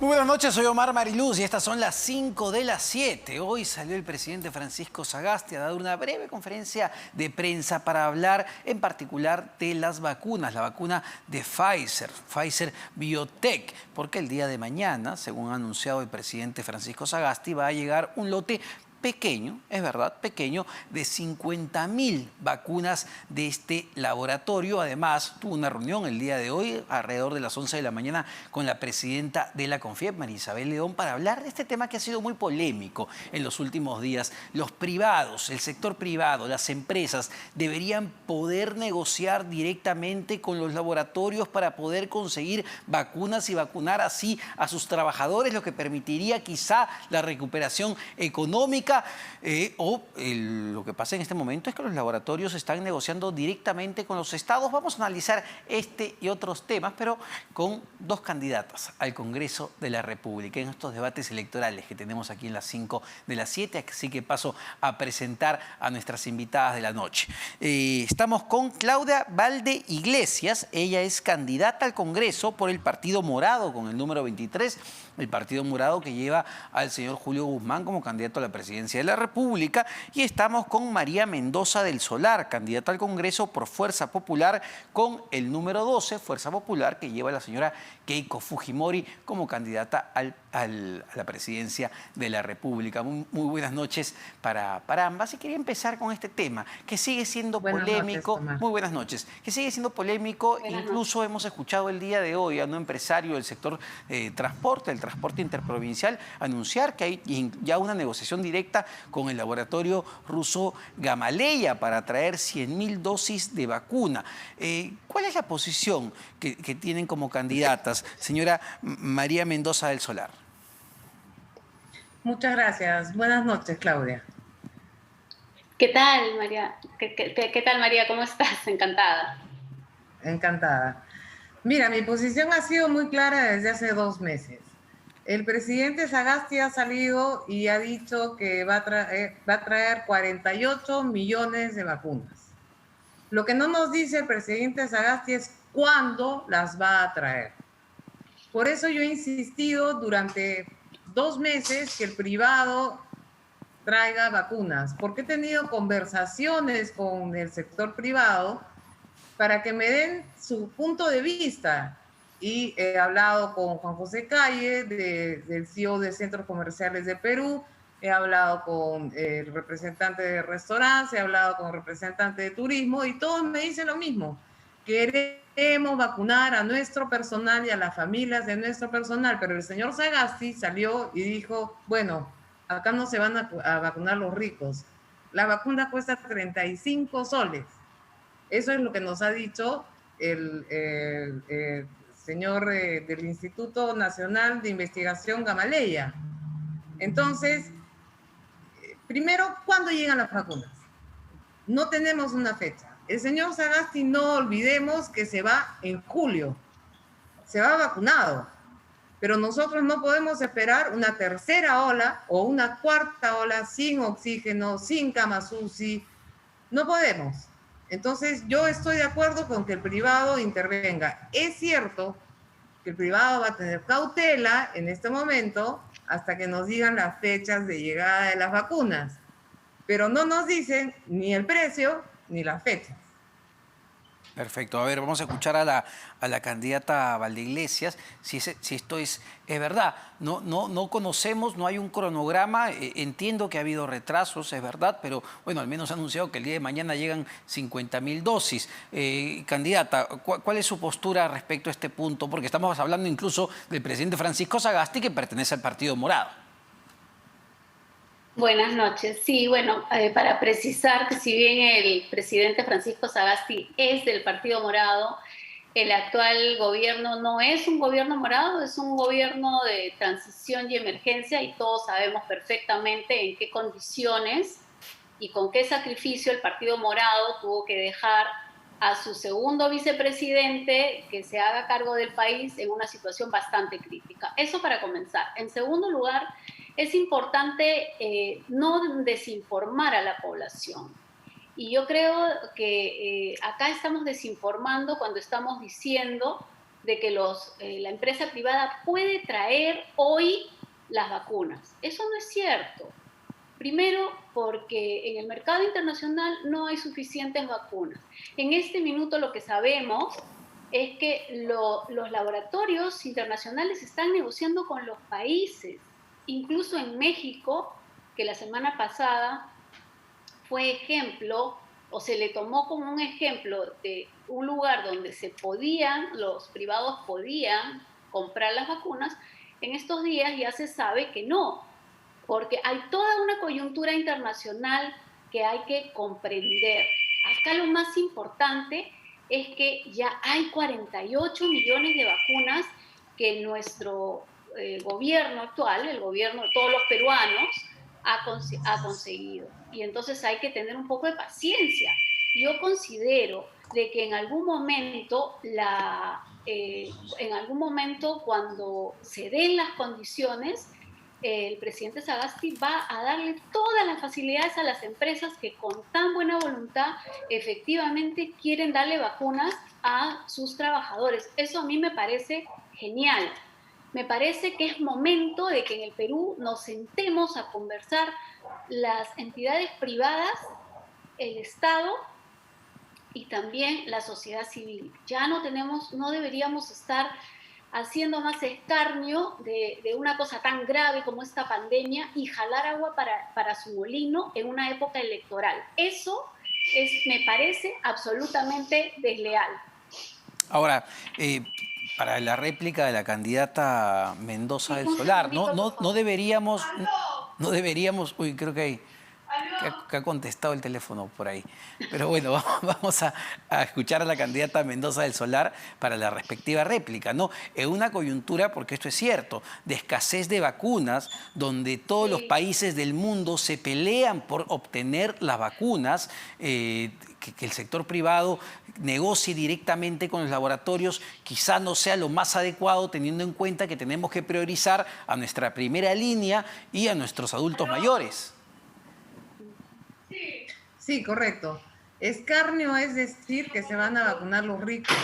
Muy buenas noches, soy Omar Mariluz y estas son las 5 de las 7. Hoy salió el presidente Francisco Sagasti a dar una breve conferencia de prensa para hablar en particular de las vacunas, la vacuna de Pfizer Biotech, porque el día de mañana, según ha anunciado el presidente Francisco Sagasti, va a llegar un lote pequeño, es verdad, pequeño, de 50.000 vacunas de este laboratorio. Además, tuvo una reunión el día de hoy, alrededor de las 11 de la mañana, con la presidenta de la CONFIEP, María Isabel León, para hablar de este tema que ha sido muy polémico en los últimos días. Los privados, el sector privado, las empresas, deberían poder negociar directamente con los laboratorios para poder conseguir vacunas y vacunar así a sus trabajadores, lo que permitiría quizá la recuperación económica. Lo que pasa en este momento es que los laboratorios están negociando directamente con los estados. Vamos a analizar este y otros temas, pero con dos candidatas al Congreso de la República en estos debates electorales que tenemos aquí en las 5 de las 7. Así que paso a presentar a nuestras invitadas de la noche. Estamos con Claudia Valde Iglesias. Ella es candidata al Congreso por el Partido Morado con el número 23. El Partido Morado que lleva al señor Julio Guzmán como candidato a la presidencia de la República. Y estamos con María Mendoza del Solar, candidata al Congreso por Fuerza Popular con el número 12, Fuerza Popular, que lleva a la señora Keiko Fujimori como candidata a la presidencia de la República. Muy buenas noches para ambas. Y quería empezar con este tema, que sigue siendo polémico. Muy buenas noches. Que sigue siendo polémico. Incluso hemos escuchado el día de hoy a un empresario del sector transporte, el transporte interprovincial, anunciar que hay ya una negociación directa con el laboratorio ruso Gamaleya para traer 100.000 dosis de vacuna. ¿Cuál es la posición que tienen como candidatas, señora María Mendoza del Solar? Muchas gracias. Buenas noches, Claudia. ¿Qué tal, María? ¿Qué tal, María? ¿Cómo estás? Encantada. Encantada. Mira, mi posición ha sido muy clara desde hace 2 meses. El presidente Sagasti ha salido y ha dicho que va a traer 48 millones de vacunas. Lo que no nos dice el presidente Sagasti es cuándo las va a traer. Por eso yo he insistido durante 2 meses que el privado traiga vacunas, porque he tenido conversaciones con el sector privado para que me den su punto de vista. Y he hablado con Juan José Calle, del CEO de Centros Comerciales de Perú, he hablado con el representante de restaurantes, he hablado con el representante de turismo, y todos me dicen lo mismo. Queremos vacunar a nuestro personal y a las familias de nuestro personal, pero el señor Sagasti salió y dijo, bueno, acá no se van a vacunar los ricos. La vacuna cuesta 35 soles. Eso es lo que nos ha dicho el señor del Instituto Nacional de Investigación Gamaleya. Entonces, primero, ¿cuándo llegan las vacunas? No tenemos una fecha. El señor Sagasti, no olvidemos que se va en julio. Se va vacunado. Pero nosotros no podemos esperar una tercera ola o una cuarta ola sin oxígeno, sin camas UCI. No podemos. Entonces, yo estoy de acuerdo con que el privado intervenga. Es cierto que el privado va a tener cautela en este momento hasta que nos digan las fechas de llegada de las vacunas, pero no nos dicen ni el precio ni las fechas. Perfecto. A ver, vamos a escuchar a la candidata Valdeiglesias si esto es verdad. No conocemos, no hay un cronograma. Entiendo que ha habido retrasos, es verdad, pero bueno, al menos ha anunciado que el día de mañana llegan 50.000 dosis. Candidata, ¿cuál es su postura respecto a este punto? Porque estamos hablando incluso del presidente Francisco Sagasti, que pertenece al Partido Morado. Buenas noches. Sí, bueno, para precisar que si bien el presidente Francisco Sagasti es del Partido Morado, el actual gobierno no es un gobierno morado, es un gobierno de transición y emergencia, y todos sabemos perfectamente en qué condiciones y con qué sacrificio el Partido Morado tuvo que dejar a su segundo vicepresidente que se haga cargo del país en una situación bastante crítica. Eso para comenzar. En segundo lugar, es importante no desinformar a la población. Y yo creo que acá estamos desinformando cuando estamos diciendo de que la empresa privada puede traer hoy las vacunas. Eso no es cierto. Primero, porque en el mercado internacional no hay suficientes vacunas. En este minuto lo que sabemos es que los laboratorios internacionales están negociando con los países. Incluso en México, que la semana pasada fue ejemplo, o se le tomó como un ejemplo de un lugar donde los privados podían comprar las vacunas, en estos días ya se sabe que no, porque hay toda una coyuntura internacional que hay que comprender. Acá lo más importante es que ya hay 48 millones de vacunas que nuestro gobierno actual, el gobierno de todos los peruanos, ha conseguido. Y entonces hay que tener un poco de paciencia. Yo considero de que en algún momento, cuando se den las condiciones, el presidente Sagasti va a darle todas las facilidades a las empresas que con tan buena voluntad efectivamente quieren darle vacunas a sus trabajadores. Eso a mí me parece genial. Me parece que es momento de que en el Perú nos sentemos a conversar las entidades privadas, el Estado y también la sociedad civil. Ya no deberíamos estar haciendo más escarnio de una cosa tan grave como esta pandemia y jalar agua para su molino en una época electoral. Eso me parece absolutamente desleal. Ahora, para la réplica de la candidata Mendoza del Solar, no deberíamos, uy, creo que ha contestado el teléfono por ahí. Pero bueno, vamos a escuchar a la candidata Mendoza del Solar para la respectiva réplica, ¿no? En una coyuntura, porque esto es cierto, de escasez de vacunas, donde todos los países del mundo se pelean por obtener las vacunas, que el sector privado negocie directamente con los laboratorios quizá no sea lo más adecuado, teniendo en cuenta que tenemos que priorizar a nuestra primera línea y a nuestros adultos mayores. Sí, correcto. Escarnio es decir que se van a vacunar los ricos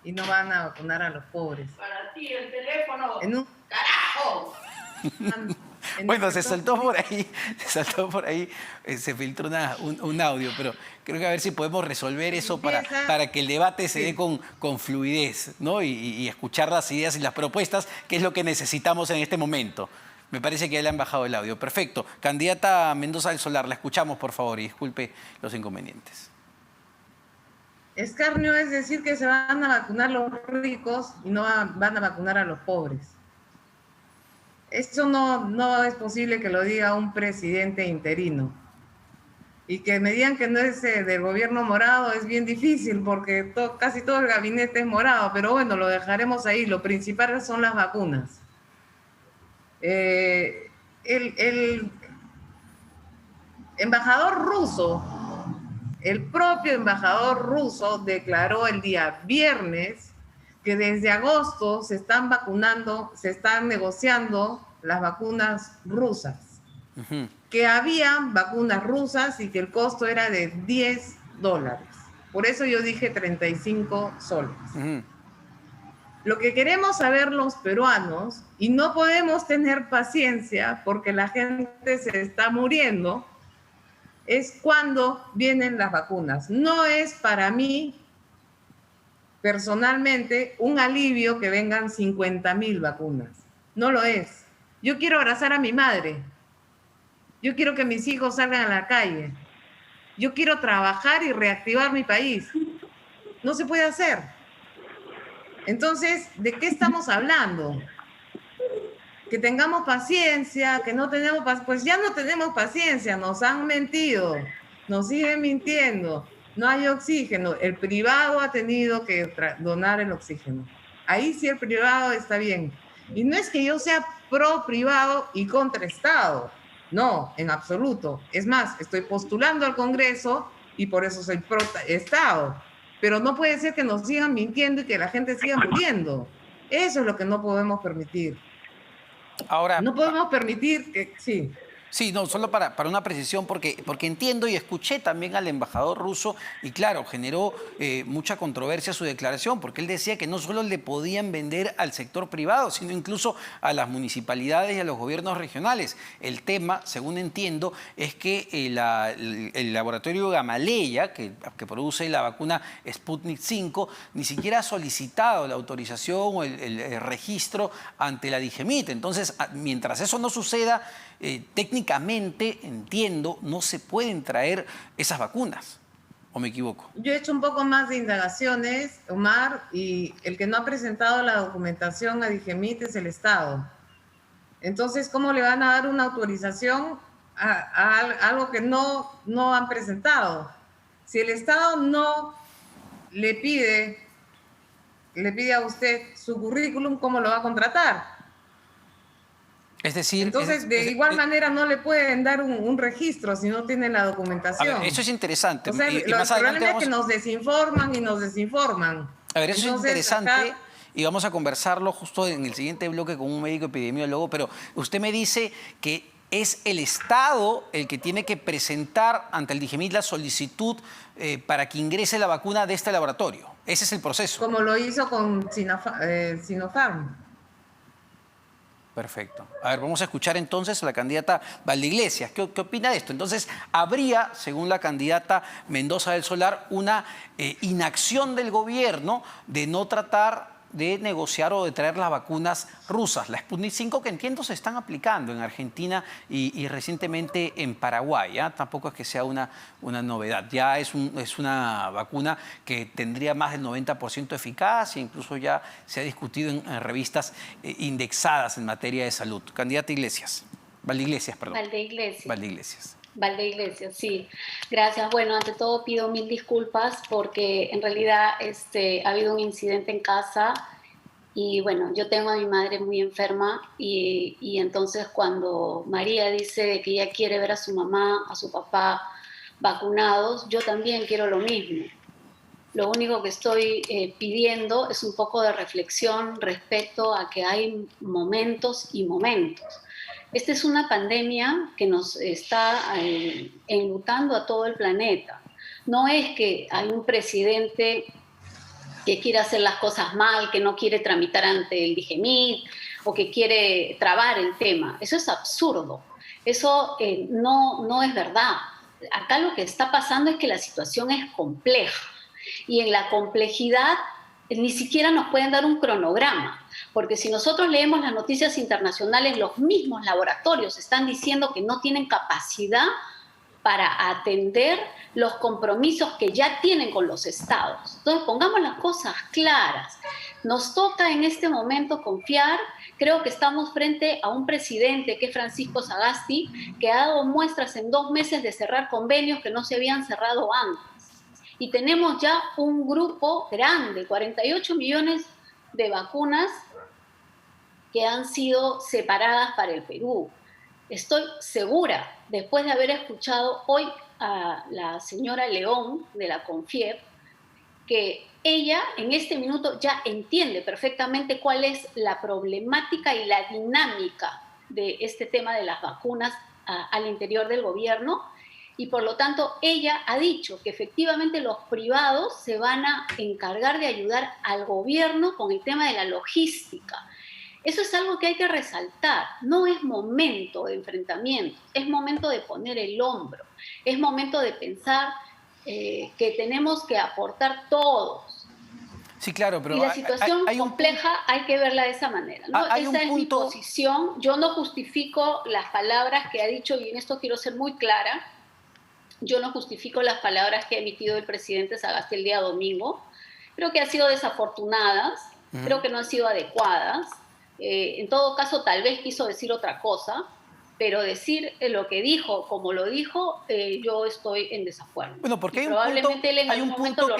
y no van a vacunar a los pobres. Para ti el teléfono. ¡Carajo! Bueno, se saltó por ahí, se filtró un audio, pero creo que a ver si podemos resolver eso para que el debate se dé con fluidez, ¿no? Y escuchar las ideas y las propuestas, que es lo que necesitamos en este momento. Me parece que ya le han bajado el audio. Perfecto. Candidata Mendoza del Solar, la escuchamos, por favor, y disculpe los inconvenientes. Escarnio es decir que se van a vacunar los ricos y no van a vacunar a los pobres. Eso no es posible que lo diga un presidente interino. Y que me digan que no es del gobierno morado es bien difícil porque casi todo el gabinete es morado, pero bueno, lo dejaremos ahí. Lo principal son las vacunas. El embajador ruso, el propio embajador ruso declaró el día viernes que desde agosto se están negociando las vacunas rusas, que había vacunas rusas y que el costo era de $10. Por eso yo dije 35 soles. Lo que queremos saber los peruanos, y no podemos tener paciencia porque la gente se está muriendo, es cuándo vienen las vacunas. No es para mí, personalmente, un alivio que vengan 50.000 vacunas. No lo es. Yo quiero abrazar a mi madre. Yo quiero que mis hijos salgan a la calle. Yo quiero trabajar y reactivar mi país. No se puede hacer. Entonces, ¿de qué estamos hablando? Que tengamos paciencia, que no tenemos paciencia. Pues ya no tenemos paciencia, nos han mentido, nos siguen mintiendo. No hay oxígeno. El privado ha tenido que donar el oxígeno. Ahí sí el privado está bien. Y no es que yo sea pro privado y contra Estado. No, en absoluto. Es más, estoy postulando al Congreso y por eso soy pro Estado. Pero no puede ser que nos sigan mintiendo y que la gente siga muriendo. Eso es lo que no podemos permitir. Ahora, no podemos permitir que... Sí. Sí, no, solo para una precisión, porque entiendo y escuché también al embajador ruso y claro, generó mucha controversia su declaración, porque él decía que no solo le podían vender al sector privado, sino incluso a las municipalidades y a los gobiernos regionales. El tema, según entiendo, es que el laboratorio Gamaleya, que produce la vacuna Sputnik 5, ni siquiera ha solicitado la autorización o el registro ante la DIGEMIT. Entonces, mientras eso no suceda, técnicamente, entiendo, no se pueden traer esas vacunas. ¿O me equivoco? Yo he hecho un poco más de indagaciones, Omar, y el que no ha presentado la documentación a DIGEMIT es el Estado. Entonces, ¿cómo le van a dar una autorización a algo que no han presentado? Si el Estado no le pide a usted su currículum, ¿cómo lo va a contratar? Es decir... Entonces, de igual manera no le pueden dar un registro si no tienen la documentación. A ver, eso es interesante. O sea, y el más adelante problema es que nos desinforman y nos desinforman. A ver, eso Entonces, es interesante acá... y vamos a conversarlo justo en el siguiente bloque con un médico epidemiólogo, pero usted me dice que es el Estado el que tiene que presentar ante el DIGEMIT la solicitud para que ingrese la vacuna de este laboratorio. Ese es el proceso. Como lo hizo con Sinopharm. Perfecto. A ver, vamos a escuchar entonces a la candidata Valdeiglesias. ¿Qué opina de esto? Entonces, habría, según la candidata Mendoza del Solar, una inacción del gobierno de no tratar de negociar o de traer las vacunas rusas, la Sputnik 5, que entiendo se están aplicando en Argentina y recientemente en Paraguay. ¿Ya? Tampoco es que sea una novedad. Ya es una vacuna que tendría más del 90% de eficacia, incluso ya se ha discutido en revistas indexadas en materia de salud. Candidata Valdeiglesias, perdón. Valdeiglesias. Valdeiglesias, sí. Gracias. Bueno, ante todo pido mil disculpas porque en realidad ha habido un incidente en casa y bueno, yo tengo a mi madre muy enferma y entonces cuando María dice que ella quiere ver a su mamá, a su papá vacunados, yo también quiero lo mismo. Lo único que estoy pidiendo es un poco de reflexión respecto a que hay momentos y momentos. Esta es una pandemia que nos está enlutando a todo el planeta. No es que hay un presidente que quiere hacer las cosas mal, que no quiere tramitar ante el DIGEMIT o que quiere trabar el tema. Eso es absurdo. Eso no es verdad. Acá lo que está pasando es que la situación es compleja y en la complejidad ni siquiera nos pueden dar un cronograma. Porque si nosotros leemos las noticias internacionales, los mismos laboratorios están diciendo que no tienen capacidad para atender los compromisos que ya tienen con los estados. Entonces, pongamos las cosas claras. Nos toca en este momento confiar. Creo que estamos frente a un presidente, que es Francisco Sagasti, que ha dado muestras en 2 meses de cerrar convenios que no se habían cerrado antes. Y tenemos ya un grupo grande, 48 millones de vacunas que han sido separadas para el Perú. Estoy segura, después de haber escuchado hoy a la señora León de la CONFIEP, que ella en este minuto ya entiende perfectamente cuál es la problemática y la dinámica de este tema de las vacunas al interior del gobierno y por lo tanto ella ha dicho que efectivamente los privados se van a encargar de ayudar al gobierno con el tema de la logística. Eso es algo que hay que resaltar. No es momento de enfrentamiento, es momento de poner el hombro, es momento de pensar que tenemos que aportar todos. Sí, claro, pero y la situación compleja hay que verla de esa manera, ¿no? Esa es mi posición. Yo no justifico las palabras que ha dicho, y en esto quiero ser muy clara, yo no justifico las palabras que ha emitido el presidente Sagasti el día domingo. Creo que han sido desafortunadas, creo que no han sido adecuadas. En todo caso, tal vez quiso decir otra cosa, pero decir lo que dijo, como lo dijo, yo estoy en desacuerdo. Bueno, porque hay probablemente él en algún momento lo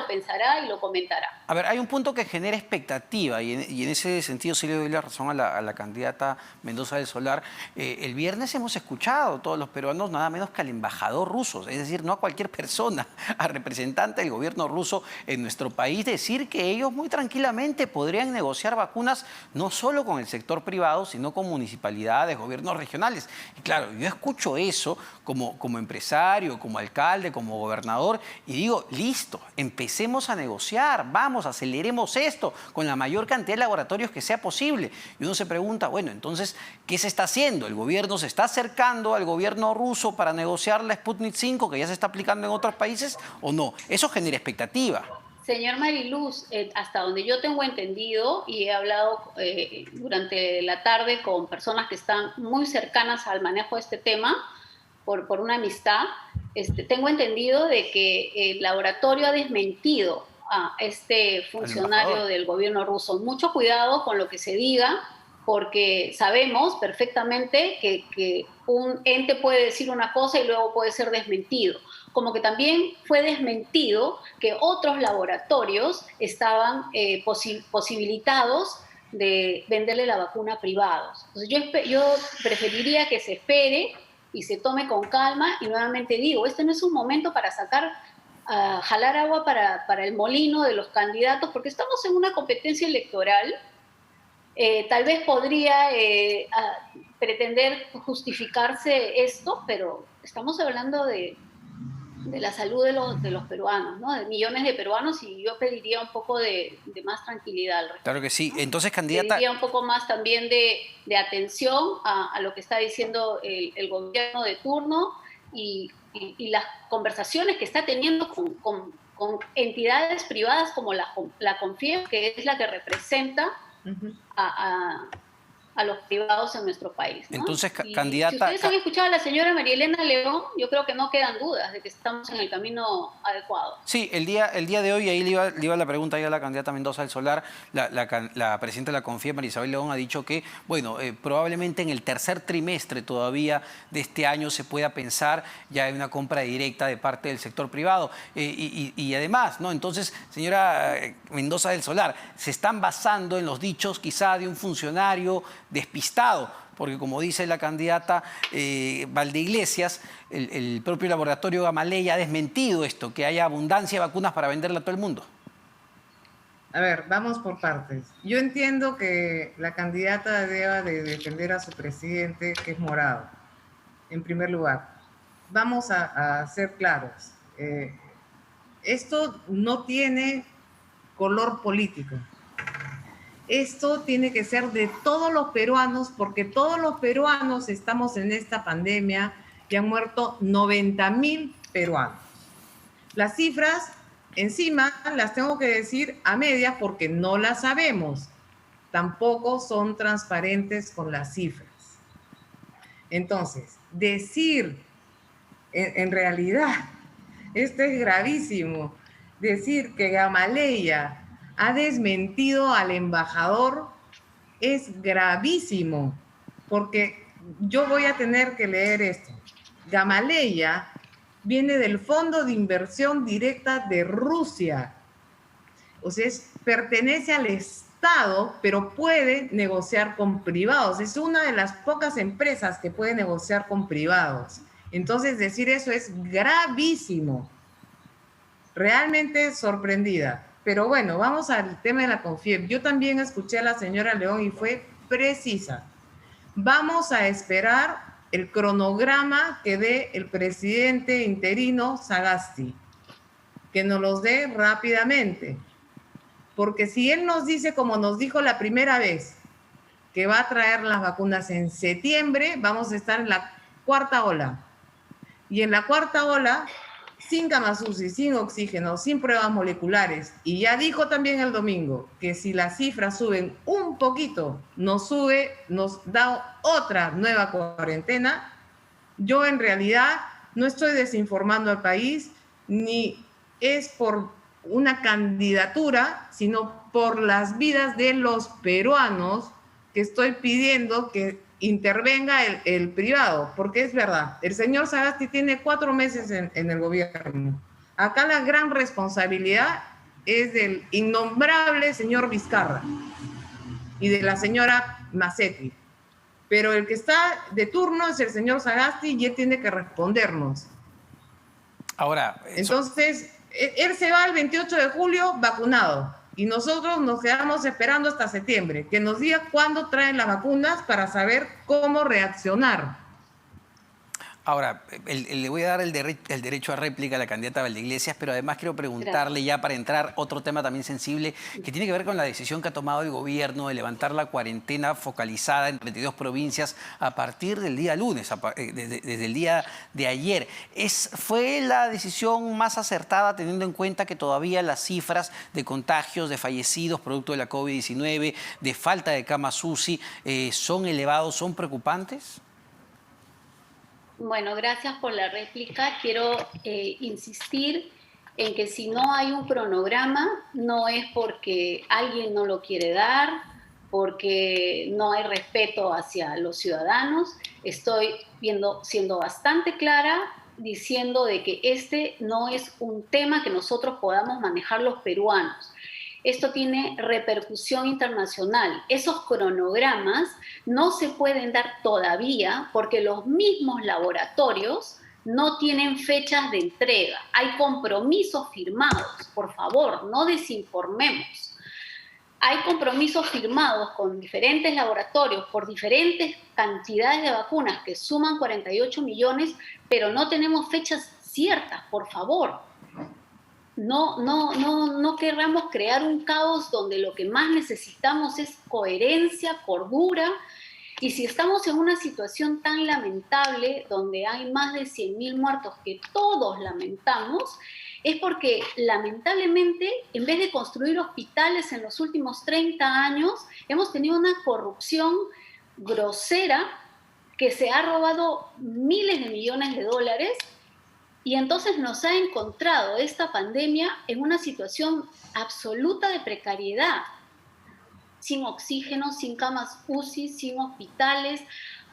pensará y lo comentará. A ver, hay un punto que genera expectativa y en ese sentido sí le doy la razón a la candidata Mendoza del Solar. El viernes hemos escuchado todos los peruanos nada menos que al embajador ruso, es decir, no a cualquier persona, al representante del gobierno ruso en nuestro país, decir que ellos muy tranquilamente podrían negociar vacunas no solo con el sector privado, sino con municipalidades, gobiernos gobiernos regionales. Y claro, yo escucho eso como empresario, como alcalde, como gobernador, y digo, listo, empecemos a negociar, vamos, aceleremos esto con la mayor cantidad de laboratorios que sea posible. Y uno se pregunta, bueno, entonces, ¿qué se está haciendo? ¿El gobierno se está acercando al gobierno ruso para negociar la Sputnik 5, que ya se está aplicando en otros países, o no? Eso genera expectativa. Señor Mariluz, hasta donde yo tengo entendido y he hablado durante la tarde con personas que están muy cercanas al manejo de este tema por una amistad, tengo entendido de que el laboratorio ha desmentido a este funcionario del gobierno ruso. Mucho cuidado con lo que se diga, porque sabemos perfectamente que un ente puede decir una cosa y luego puede ser desmentido. Como que también fue desmentido que otros laboratorios estaban posibilitados de venderle la vacuna a privados. Entonces yo preferiría que se espere y se tome con calma, y nuevamente digo, este no es un momento para jalar agua para el molino de los candidatos, porque estamos en una competencia electoral. Tal vez podría pretender justificarse esto, pero estamos hablando de la salud de los peruanos, ¿no? De millones de peruanos, y yo pediría un poco de más tranquilidad al respecto. Claro que sí. Entonces, candidata... Pediría un poco más también de atención a lo que está diciendo el gobierno de turno y las conversaciones que está teniendo con entidades privadas como la CONFIEP, que es la que representa a los privados en nuestro país, ¿no? Entonces, y candidata... Si ustedes han escuchado a la señora María Elena León, yo creo que no quedan dudas de que estamos en el camino adecuado. Sí, el día de hoy, ahí le iba la pregunta ahí a la candidata Mendoza del Solar, la presidenta de la CONFIEP, María Isabel León, ha dicho que, bueno, probablemente en el tercer trimestre todavía de este año se pueda pensar ya en una compra directa de parte del sector privado. Y además, ¿no? Entonces, señora Mendoza del Solar, se están basando en los dichos quizá de un funcionario despistado, porque como dice la candidata Valdeiglesias, el propio laboratorio Gamaleya ha desmentido esto, que haya abundancia de vacunas para venderla a todo el mundo. A ver, vamos por partes. Yo entiendo que la candidata deba de defender a su presidente, que es morado, en primer lugar. Vamos a ser claros. Esto no tiene color político. Esto tiene que ser de todos los peruanos, porque todos los peruanos estamos en esta pandemia y han muerto 90.000 peruanos. Las cifras, encima, las tengo que decir a medias porque no las sabemos. Tampoco son transparentes con las cifras. Entonces, decir, en realidad, esto es gravísimo, decir que Gamaleya ha desmentido al embajador es gravísimo, porque yo voy a tener que leer esto. Gamaleya viene del Fondo de Inversión Directa de Rusia. O sea, pertenece al Estado, pero puede negociar con privados. Es una de las pocas empresas que puede negociar con privados. Entonces, decir eso es gravísimo. Realmente sorprendida. Pero bueno, vamos al tema de la CONFIEP. Yo también escuché a la señora León y fue precisa. Vamos a esperar el cronograma que dé el presidente interino Sagasti, que nos los dé rápidamente. Porque si él nos dice, como nos dijo la primera vez, que va a traer las vacunas en septiembre, vamos a estar en la cuarta ola. Y en la cuarta ola, sin camas UCI, sin oxígeno, sin pruebas moleculares. Y ya dijo también el domingo que si las cifras suben un poquito, nos da otra nueva cuarentena. Yo en realidad no estoy desinformando al país, ni es por una candidatura, sino por las vidas de los peruanos que estoy pidiendo que intervenga el privado, porque es verdad, el señor Sagasti tiene 4 meses en el gobierno. Acá la gran responsabilidad es del innombrable señor Vizcarra y de la señora Macetti, pero el que está de turno es el señor Sagasti y él tiene que respondernos. Ahora, entonces, él se va el 28 de julio vacunado. y nosotros nos quedamos esperando hasta septiembre, que nos diga cuándo traen las vacunas para saber cómo reaccionar. Ahora, le voy a dar el derecho a réplica a la candidata Valdeiglesias, pero además quiero preguntarle ya para entrar otro tema también sensible que tiene que ver con la decisión que ha tomado el gobierno de levantar la cuarentena focalizada en 32 provincias a partir del día lunes, desde el día de ayer. ¿Fue la decisión más acertada teniendo en cuenta que todavía las cifras de contagios, de fallecidos producto de la COVID-19, de falta de camas UCI son elevados, son preocupantes? Bueno, gracias por la réplica. Quiero insistir en que si no hay un cronograma, no es porque alguien no lo quiere dar, porque no hay respeto hacia los ciudadanos. Estoy siendo bastante clara diciendo de que este no es un tema que nosotros podamos manejar los peruanos. Esto tiene repercusión internacional. Esos cronogramas no se pueden dar todavía porque los mismos laboratorios no tienen fechas de entrega. Hay compromisos firmados. Por favor, no desinformemos. Hay compromisos firmados con diferentes laboratorios por diferentes cantidades de vacunas que suman 48 millones, pero no tenemos fechas ciertas, por favor. No querramos crear un caos donde lo que más necesitamos es coherencia, cordura. Y si estamos en una situación tan lamentable, donde hay más de 100.000 muertos que todos lamentamos, es porque lamentablemente, en vez de construir hospitales en los últimos 30 años, hemos tenido una corrupción grosera que se ha robado miles de millones de dólares. Y entonces nos ha encontrado esta pandemia en una situación absoluta de precariedad, sin oxígeno, sin camas UCI, sin hospitales,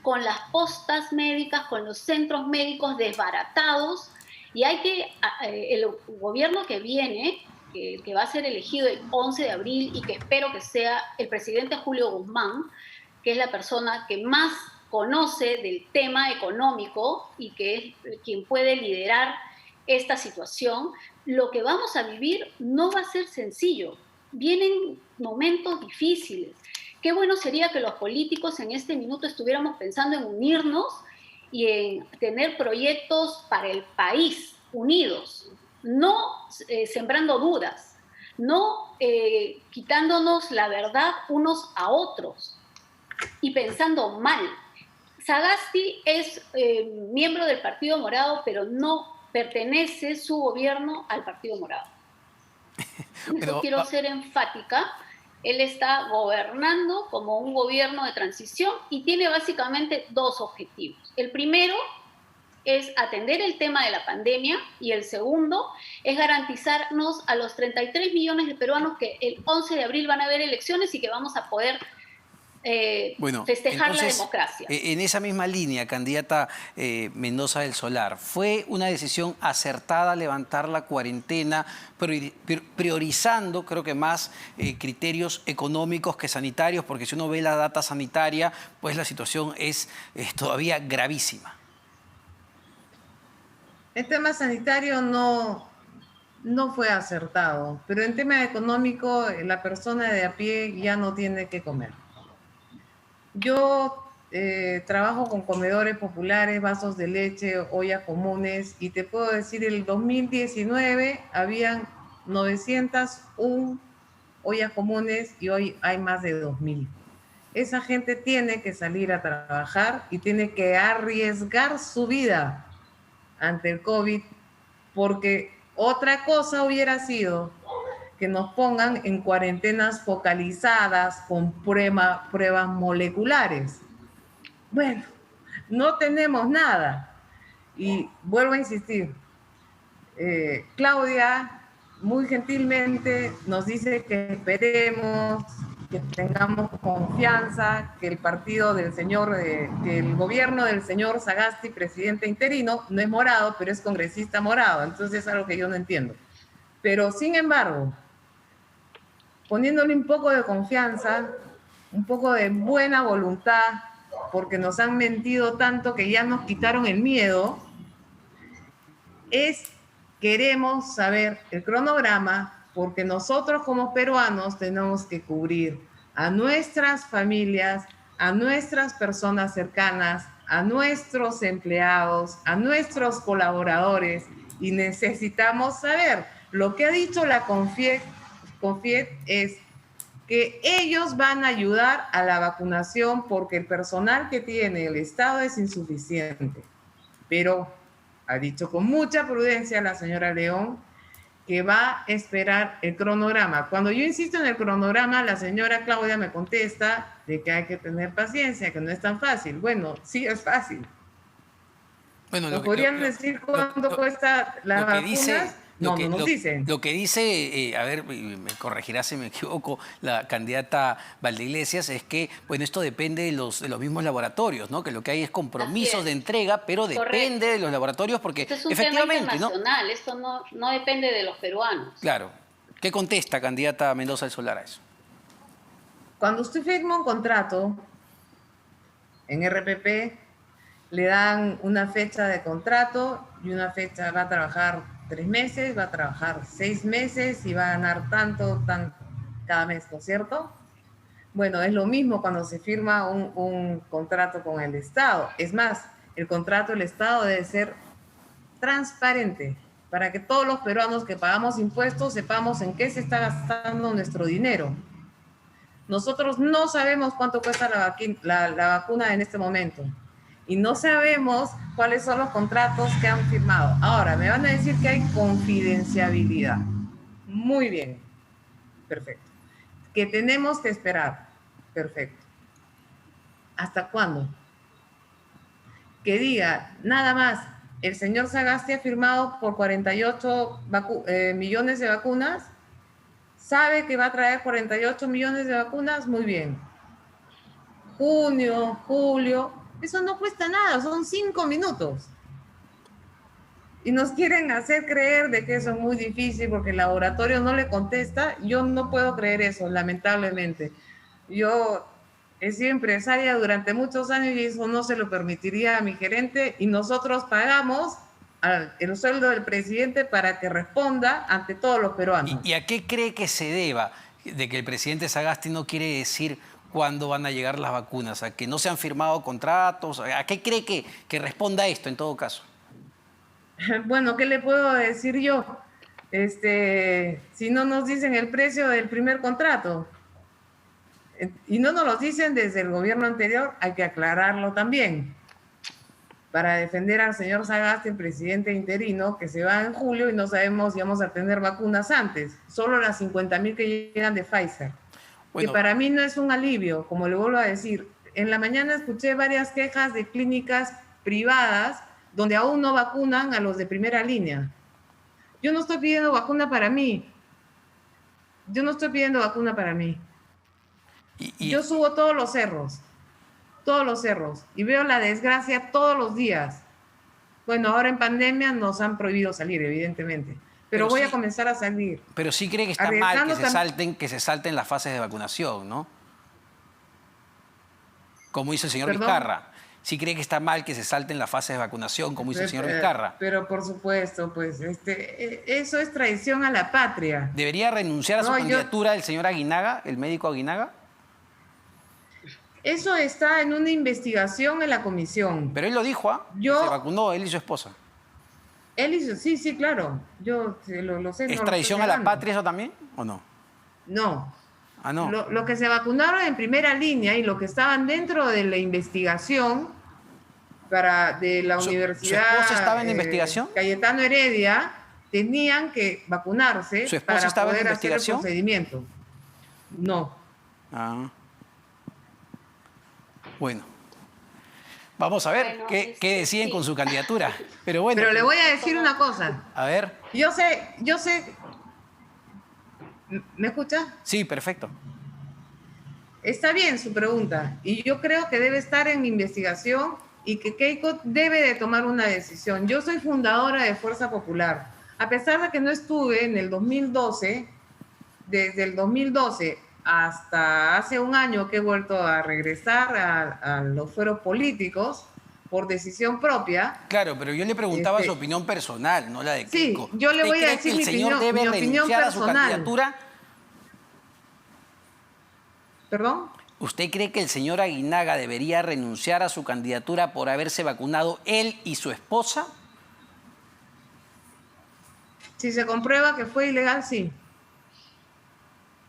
con las postas médicas, con los centros médicos desbaratados. Y el gobierno que viene, que va a ser elegido el 11 de abril y que espero que sea el presidente Julio Guzmán, que es la persona que más conoce del tema económico y que es quien puede liderar esta situación, lo que vamos a vivir no va a ser sencillo. Vienen momentos difíciles. Qué bueno sería que los políticos en este minuto estuviéramos pensando en unirnos y en tener proyectos para el país unidos, no sembrando dudas, no quitándonos la verdad unos a otros y pensando mal. Sagasti es miembro del Partido Morado, pero no pertenece su gobierno al Partido Morado. Eso quiero ser enfática. Él está gobernando como un gobierno de transición y tiene básicamente dos objetivos. El primero es atender el tema de la pandemia y el segundo es garantizarnos a los 33 millones de peruanos que el 11 de abril van a haber elecciones y que vamos a poder festejar entonces, la democracia. En esa misma línea, candidata Mendoza del Solar, ¿fue una decisión acertada levantar la cuarentena, priorizando, creo que más criterios económicos que sanitarios? Porque si uno ve la data sanitaria, pues la situación es todavía gravísima. El tema sanitario no fue acertado, pero en tema económico la persona de a pie ya no tiene que comer. Yo trabajo con comedores populares, vasos de leche, ollas comunes, y te puedo decir, el 2019 habían 901 ollas comunes y hoy hay más de 2.000. Esa gente tiene que salir a trabajar y tiene que arriesgar su vida ante el COVID, porque otra cosa hubiera sido que nos pongan en cuarentenas focalizadas con pruebas moleculares. Bueno, no tenemos nada. Y vuelvo a insistir, Claudia muy gentilmente nos dice que esperemos, que tengamos confianza, que el partido del señor, que el gobierno del señor Sagasti, presidente interino, no es morado, pero es congresista morado. Entonces es algo que yo no entiendo. Pero sin embargo, poniéndole un poco de confianza, un poco de buena voluntad, porque nos han mentido tanto que ya nos quitaron el miedo, queremos saber el cronograma, porque nosotros como peruanos tenemos que cubrir a nuestras familias, a nuestras personas cercanas, a nuestros empleados, a nuestros colaboradores, y necesitamos saber. Lo que ha dicho la CONFIED es que ellos van a ayudar a la vacunación porque el personal que tiene el Estado es insuficiente. Pero ha dicho con mucha prudencia la señora León que va a esperar el cronograma. Cuando yo insisto en el cronograma, la señora Claudia me contesta de que hay que tener paciencia, que no es tan fácil. Bueno, sí es fácil. Bueno, ¿Nos podrían decir cuánto cuesta las vacunas? No nos dicen. Lo que dice, a ver, me corregirá si me equivoco, la candidata Valdeiglesias, es que, bueno, esto depende de los mismos laboratorios, ¿no? Que lo que hay es compromisos de entrega, pero depende de los laboratorios porque esto es un efectivamente, tema internacional, esto no depende de los peruanos. Claro. ¿Qué contesta, candidata Mendoza del Solar, a eso? Cuando usted firma un contrato en RPP, le dan una fecha de contrato y una fecha, va a trabajar 3 meses, va a trabajar 6 meses y va a ganar tanto cada mes, ¿no es cierto? Bueno, es lo mismo cuando se firma un contrato con el Estado. Es más, el contrato del Estado debe ser transparente para que todos los peruanos que pagamos impuestos sepamos en qué se está gastando nuestro dinero. Nosotros no sabemos cuánto cuesta la vacuna en este momento. Y no sabemos cuáles son los contratos que han firmado. Ahora, me van a decir que hay confidencialidad. Muy bien. Perfecto. Que tenemos que esperar. Perfecto. ¿Hasta cuándo? Que diga, nada más, el señor Sagasti ha firmado por 48 millones de vacunas. ¿Sabe que va a traer 48 millones de vacunas? Muy bien. Junio, julio... Eso no cuesta nada, son 5 minutos. Y nos quieren hacer creer de que eso es muy difícil porque el laboratorio no le contesta. Yo no puedo creer eso, lamentablemente. Yo he sido empresaria durante muchos años y eso no se lo permitiría a mi gerente, y nosotros pagamos el sueldo del presidente para que responda ante todos los peruanos. ¿Y a qué cree que se deba de que el presidente Sagasti no quiere decir cuándo van a llegar las vacunas? ¿A que no se han firmado contratos? ¿A qué cree que responda esto en todo caso? Bueno, ¿qué le puedo decir yo? Si no nos dicen el precio del primer contrato y no nos lo dicen desde el gobierno anterior, hay que aclararlo también para defender al señor Sagasti, el presidente interino, que se va en julio y no sabemos si vamos a tener vacunas antes, solo las 50.000 que llegan de Pfizer. Bueno, que para mí no es un alivio, como le vuelvo a decir. En la mañana escuché varias quejas de clínicas privadas donde aún no vacunan a los de primera línea. Yo no estoy pidiendo vacuna para mí. Yo subo todos los cerros, y veo la desgracia todos los días. Bueno, ahora en pandemia nos han prohibido salir, evidentemente. Pero voy a comenzar a salir. Pero sí cree que está mal que se salten las fases de vacunación, ¿no? Como hizo el señor Vizcarra. Sí cree que está mal que se salten las fases de vacunación, como hizo el señor Vizcarra. Pero por supuesto, pues eso es traición a la patria. ¿Debería renunciar a su candidatura el señor Aguinaga, el médico Aguinaga? Eso está en una investigación en la comisión. Pero él lo dijo, ¿ah? Se vacunó él y su esposa. Él hizo, sí, claro. Yo lo sé. ¿Es traición a la patria eso también o no? No. Ah, no. Lo que se vacunaron en primera línea y lo que estaban dentro de la investigación de la Universidad... ¿Su esposa estaba en la investigación? Cayetano Heredia, tenían que vacunarse ¿Su esposa para estaba poder en la hacer el investigación? procedimiento. No. Ah. Bueno. Vamos a ver qué deciden con su candidatura. Pero bueno. Pero le voy a decir una cosa. A ver. Yo sé. ¿Me escucha? Sí, perfecto. Está bien su pregunta. Y yo creo que debe estar en investigación y que Keiko debe de tomar una decisión. Yo soy fundadora de Fuerza Popular. A pesar de que no estuve en el 2012, desde el 2012 hasta hace un año que he vuelto a regresar a los fueros políticos, por decisión propia. Claro, pero yo le preguntaba su opinión personal, no la de Sí, Keiko. yo le voy a decir ¿Usted cree que el señor debe renunciar a su candidatura? ¿Perdón? ¿Usted cree que el señor Aguinaga debería renunciar a su candidatura por haberse vacunado él y su esposa? Si se comprueba que fue ilegal, sí.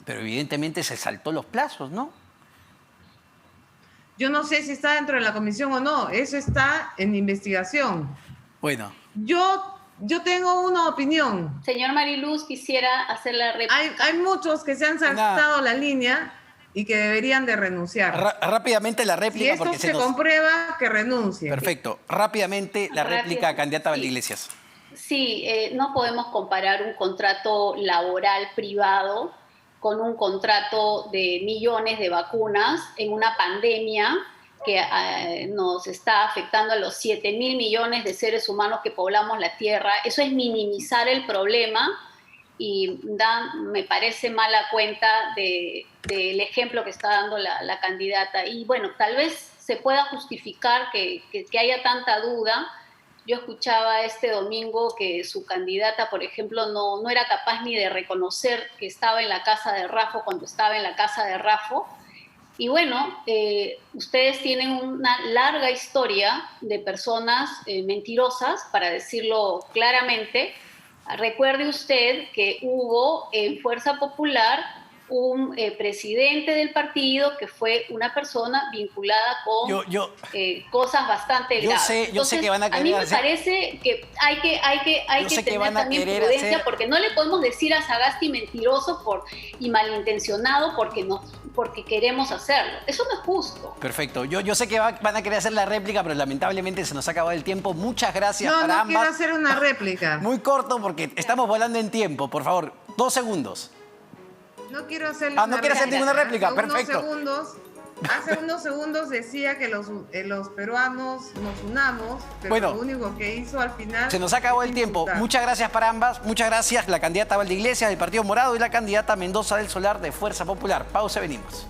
Pero evidentemente se saltó los plazos, ¿no? Yo no sé si está dentro de la comisión o no. Eso está en investigación. Bueno. Yo tengo una opinión. Señor Mariluz, quisiera hacer la réplica. Hay muchos que se han saltado la línea y que deberían de renunciar. Rápidamente la réplica. Si esto se comprueba, que renuncie. Perfecto. Rápidamente la réplica, candidata Valdeiglesias. Sí, no podemos comparar un contrato laboral privado con un contrato de millones de vacunas en una pandemia que nos está afectando a los 7.000 millones de seres humanos que poblamos la Tierra. Eso es minimizar el problema y me parece mala cuenta del ejemplo que está dando la candidata. Y bueno, tal vez se pueda justificar que haya tanta duda. Yo escuchaba este domingo que su candidata, por ejemplo, no era capaz ni de reconocer que estaba en la casa de Raffo cuando estaba en la casa de Raffo. Y bueno, ustedes tienen una larga historia de personas mentirosas, para decirlo claramente. Recuerde usted que hubo en Fuerza Popular un presidente del partido que fue una persona vinculada con cosas bastante graves. Yo sé que van a querer a mí me parece que hay que tener también prudencia, porque no le podemos decir a Sagasti mentiroso y malintencionado porque queremos hacerlo. Eso no es justo. Perfecto. Yo sé que van a querer hacer la réplica, pero lamentablemente se nos ha acabado el tiempo. Muchas gracias para ambas. No quiero hacer una réplica. Muy corto porque estamos volando en tiempo. Por favor, 2 segundos. No quiero hacer no quiere hacer ninguna réplica. Perfecto. Hace unos segundos decía que los peruanos nos unamos, pero lo único que hizo al final... Se nos acabó el tiempo. Muchas gracias para ambas. Muchas gracias la candidata Valdeiglesias del Partido Morado y la candidata Mendoza del Solar de Fuerza Popular. Pausa, venimos.